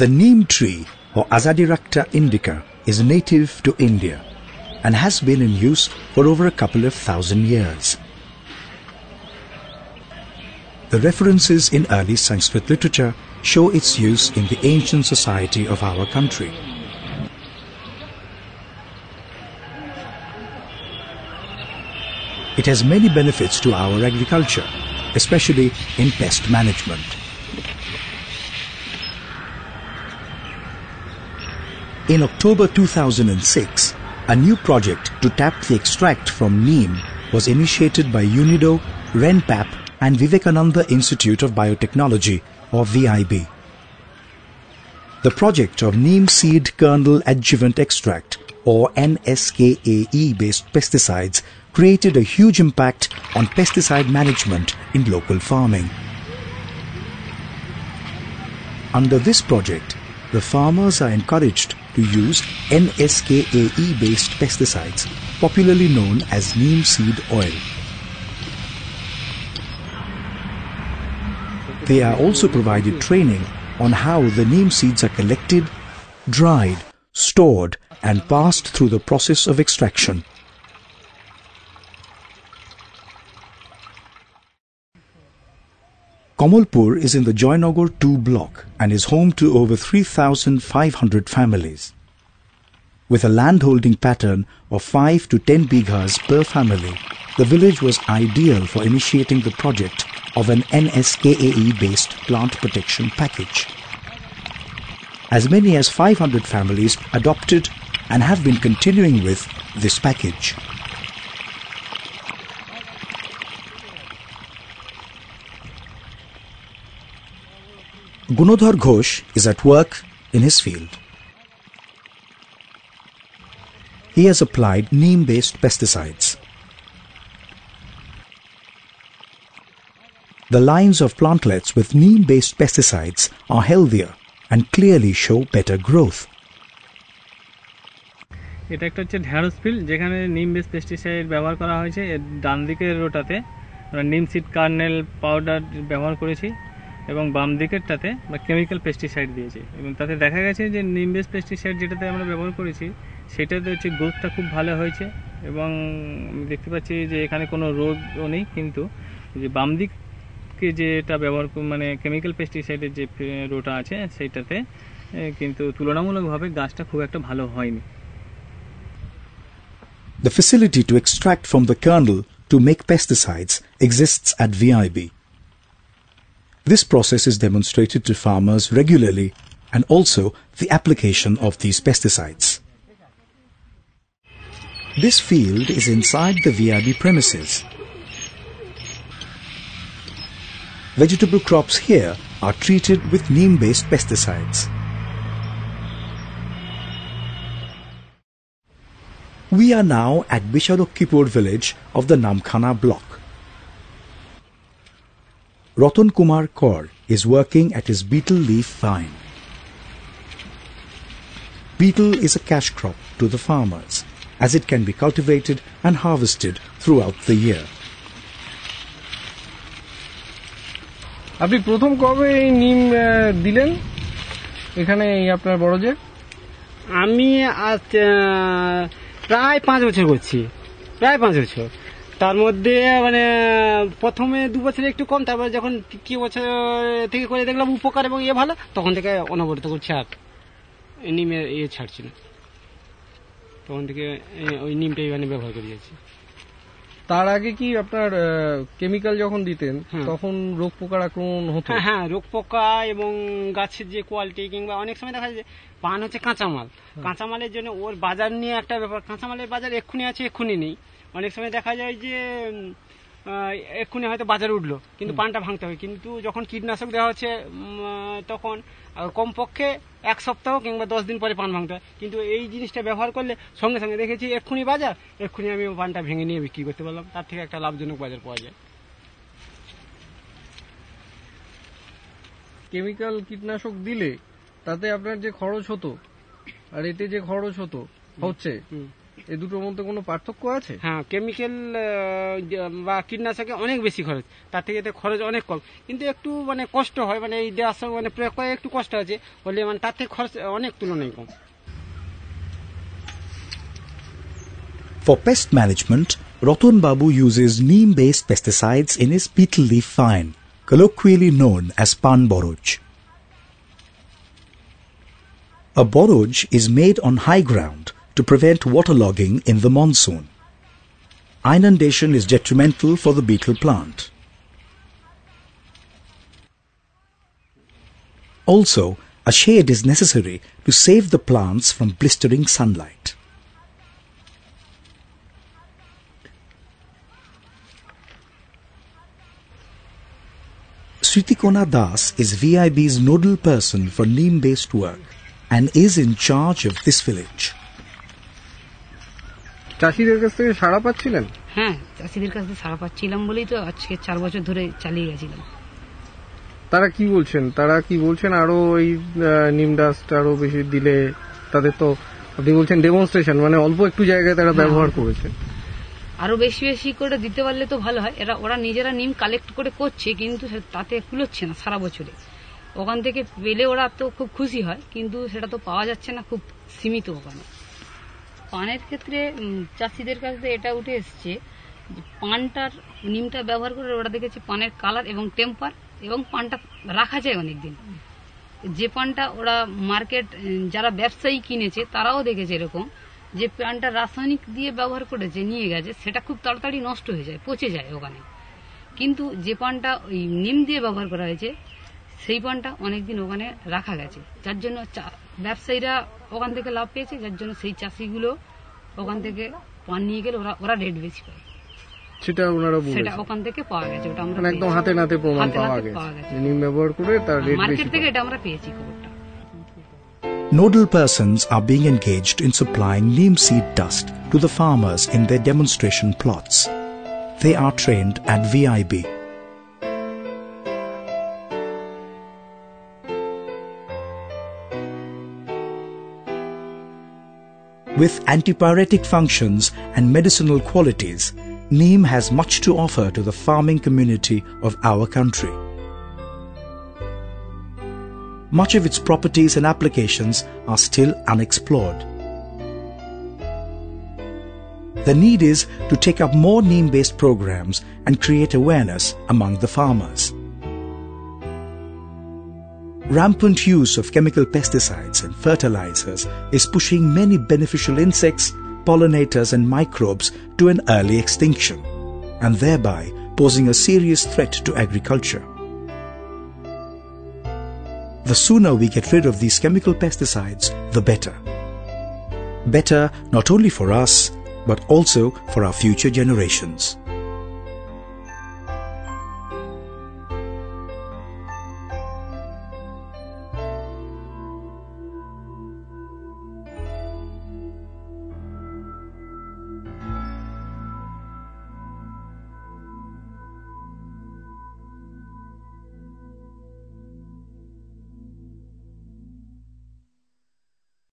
The neem tree, or Azadirachta indica, is native to India and has been in use for over a couple of thousand years. The references in early Sanskrit literature show its use in the ancient society of our country. It has many benefits to our agriculture, especially in pest management. In October 2006, a new project to tap the extract from neem was initiated by UNIDO, RENPAP and Vivekananda Institute of Biotechnology, or VIB. The project of neem seed kernel adjuvant extract, or NSKAE-based pesticides, created a huge impact on pesticide management in local farming. Under this project, the farmers are encouraged to use NSKAE-based pesticides, popularly known as neem seed oil. They are also provided training on how the neem seeds are collected, dried, stored and passed through the process of extraction. Kamalpur is in the Joynagar 2 block and is home to over 3,500 families. With a landholding pattern of 5 to 10 bighas per family, the village was ideal for initiating the project of an NSKAE-based plant protection package. As many as 500 families adopted and have been continuing with this package. Gunodhar Ghosh is at work in his field. He has applied neem-based pesticides. The lines of plantlets with neem-based pesticides are healthier and clearly show better growth. এটা একটা হচ্ছে ঢেঁড়স field যেখানে নিম base pesticide ব্যবহার করা হয়েছে। এর ডান দিকের রোটাতে আমরা নিম সিড কার্নেল পাউডার ব্যবহার করেছি এবং বাম দিকেরটাতে আমরা কেমিক্যাল পেস্টিসাইড দিয়েছি এবং তাতে দেখা গেছে যে নিম বেস পেস্টিসাইড যেটাতে আমরা ব্যবহার করেছি সেটাতে হচ্ছে গ্রোথটা খুব ভালো হয়েছে এবং দেখতে পাচ্ছি যে এখানে কোনো রোগও নেই, কিন্তু যে বাম দিকে যেটা ব্যবহার মানে কেমিক্যাল পেস্টিসাইডের যে রোটা আছে সেইটাতে কিন্তু তুলনামূলকভাবে গাছটা খুব একটা ভালো হয়নি। The facility to extract from the kernel to make pesticides exists at VIB. This process is demonstrated to farmers regularly and also the application of these pesticides. This field is inside the VIB premises. Vegetable crops here are treated with neem-based pesticides. We are now at Bisharokkipur village of the Namkhana block. Ratan Kumar Kaur is working at his beetle leaf vine. Beetle is a cash crop to the farmers, as it can be cultivated and harvested throughout the year. আপনি প্রথম কবে এই নিম দিলেন এখানে আপনার বড়জে? আমি আজ প্রায় 5 বছর করছি, প্রায় 5 বছর। তার মধ্যে মানে প্রথমে 2 বছর একটু কম, তারপর যখন 3 বছর থেকে করে দেখলাম উপকার এবং ভালো, তখন থেকে অনবরত করছি আর নিমের ছাড়ছি না। তখন থেকে ওই নিমটাই মানে ব্যবহার করে যাচ্ছি। তার আগে কি আপনার কেমিক্যাল যখন দিতেন তখন রোগ পোকার আক্রমণ হতো? হ্যাঁ, রোগ পোকা এবং গাছের যে কোয়ালিটি, কিংবা অনেক সময় দেখা যায় যে পান হচ্ছে কাঁচামাল, কাঁচামালের জন্য ওর বাজার নিয়ে একটা ব্যাপার, কাঁচামালের বাজার এক্ষুনি আছে এক্ষুনি নেই। অনেক সময় দেখা যায় যে এক্ষুনি হয়তো বাজারে উঠলো কিন্তু পানটা ভাঙতে হবে, কিন্তু যখন কীটনাশক দেওয়া হচ্ছে তখন কমপক্ষে 1 সপ্তাহ কিংবা 10 দিন পরে পান ভাঙতে হয়। কিন্তু এই জিনিসটা ব্যবহার করলে সঙ্গে সঙ্গে দেখেছি এক্ষুনি বাজার, এক্ষুনি আমি পানটা ভেঙে নিয়ে বিক্রি করতে পারলাম, তার থেকে একটা লাভজনক বাজার পাওয়া যায়। কেমিক্যাল কীটনাশক দিলে তাতে আপনার যে খরচ হতো আর এতে যে খরচ হচ্ছে এই দুটোর মধ্যে কোনো পার্থক্য আছে? হ্যাঁ, কেমিক্যাল বা কীটনাশকে অনেক বেশি খরচ, তার থেকে এতে খরচ অনেক কম, কিন্তু একটু মানে কষ্ট হয়, মানে এই দেওয়ার সময় মানে প্রয়োগ করে একটু কষ্ট আছে বলে মানে তার থেকে খরচ অনেক তুলনায় কম। For pest management, Ratan Babu uses neem-based pesticides in his beetle leaf vine, colloquially known as pan boroj. A boroj is made on high ground to prevent waterlogging in the monsoon. Inundation is detrimental for the beetle plant. Also, a shade is necessary to save the plants from blistering sunlight. Sritikona Das is VIB's nodal person for neem-based work and is in charge of this village. চাষিদের কাছ থেকে সাড়া পাচ্ছিলেন? হ্যাঁ, চাষিদের কাছ থেকে সাড়া পাচ্ছিলাম বলেই তো আজকে 4 বছর ধরে চালিয়ে গেছিলাম। তারা কি বলছেন আরো এই নিম ডাস্ট আরো বেশি দিলে? তাদের তো আপনি বলছেন ডেমনস্ট্রেশন, মানে অল্প একটু জায়গায় তারা ব্যবহার করেছে, আরো বেশি বেশি করে দিতে পারলে তো ভালো হয়। ওরা নিজেরা নিম কালেক্ট করে করছে, কিন্তু তাতে কুলোচ্ছে না সারা বছরে। ওখান থেকে পেলে ওরা তো খুব খুশি হয়, কিন্তু সেটা তো পাওয়া যাচ্ছে না, খুব সীমিত ওখানে। পানের ক্ষেত্রে চাষিদের কাছ থেকে এটা উঠে এসছে, পানটার নিমটা ব্যবহার করে ওরা দেখেছে পানের কালার এবং টেম্পার, এবং পানটা রাখা যায় অনেকদিন। যে পানটা ওরা মার্কেট যারা ব্যবসায়ী কিনেছে তারাও দেখেছে এরকম, যে পানটা রাসায়নিক দিয়ে ব্যবহার করেছে নিয়ে গেছে, সেটা খুব তাড়াতাড়ি নষ্ট হয়ে যায়, পচে যায় ওখানে। কিন্তু যে পানটা ওই নিম দিয়ে ব্যবহার করা হয়েছে সেই পানটা অনেকদিন ওখানে রাখা গেছে, যার জন্য ব্যবসায়ীরা ওখান থেকে লাভ পেয়েছে, যার জন্য সেই চাষিগুলো ওখান থেকে পান নিয়ে গেলে ওরা রেট বেশি পায়। সেটা ওনারা বলেছে, সেটা ওখান থেকে পাওয়া গেছে, ওটা আমরা একদম হাতে নাতে প্রমাণ পাওয়া গেছে নিম ব্যবহার করে তার রেট বেশি। মার্কেট থেকে এটা আমরা পেয়েছি খবরটা। Nodal persons are being engaged in supplying neem seed dust to the farmers in their demonstration plots. They are trained at VIB. With antipyretic functions and medicinal qualities, neem has much to offer to the farming community of our country. Much of its properties and applications are still unexplored. The need is to take up more neem-based programs and create awareness among the farmers. Rampant use of chemical pesticides and fertilizers is pushing many beneficial insects, pollinators and microbes to an early extinction, and thereby posing a serious threat to agriculture. The sooner we get rid of these chemical pesticides, the better. Better not only for us, but also for our future generations.